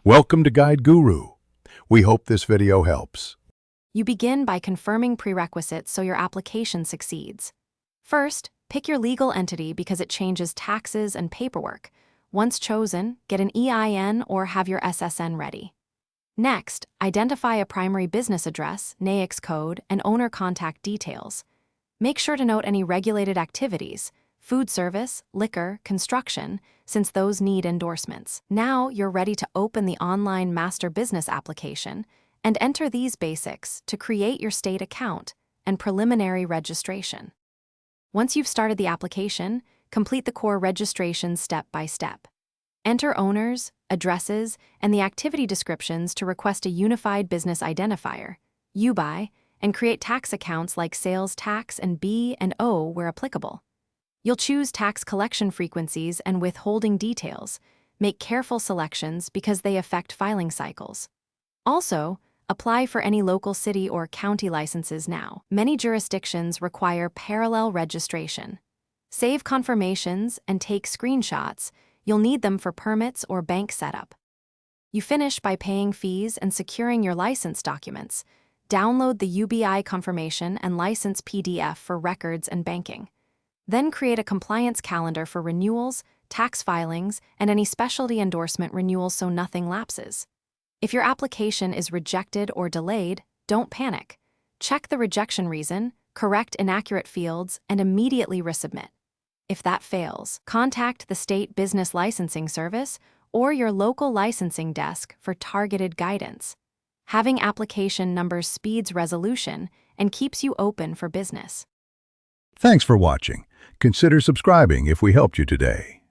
Welcome to Guide Guru. We hope this video helps. You begin by confirming prerequisites so your application succeeds. First, pick your legal entity because it changes taxes and paperwork. Once chosen, get an EIN or have your SSN ready. Next, identify a primary business address, NAICS code, and owner contact details. Make sure to note any regulated activities, food service, liquor, construction, since those need endorsements. Now you're ready to open the online master business application and enter these basics to create your state account and preliminary registration. Once you've started the application, complete the core registration step by step. Enter owners, addresses, and the activity descriptions to request a unified business identifier, UBI, and create tax accounts like sales tax and B and O where applicable. You'll choose tax collection frequencies and withholding details. Make careful selections because they affect filing cycles. Also, apply for any local city or county licenses now. Many jurisdictions require parallel registration. Save confirmations and take screenshots. You'll need them for permits or bank setup. You finish by paying fees and securing your license documents. Download the UBI confirmation and license PDF for records and banking. Then create a compliance calendar for renewals, tax filings, and any specialty endorsement renewals so nothing lapses. If your application is rejected or delayed, don't panic. Check the rejection reason, correct inaccurate fields, and immediately resubmit. If that fails, contact the State Business Licensing Service or your local licensing desk for targeted guidance. Having application numbers speeds resolution and keeps you open for business. Thanks for watching. Consider subscribing if we helped you today.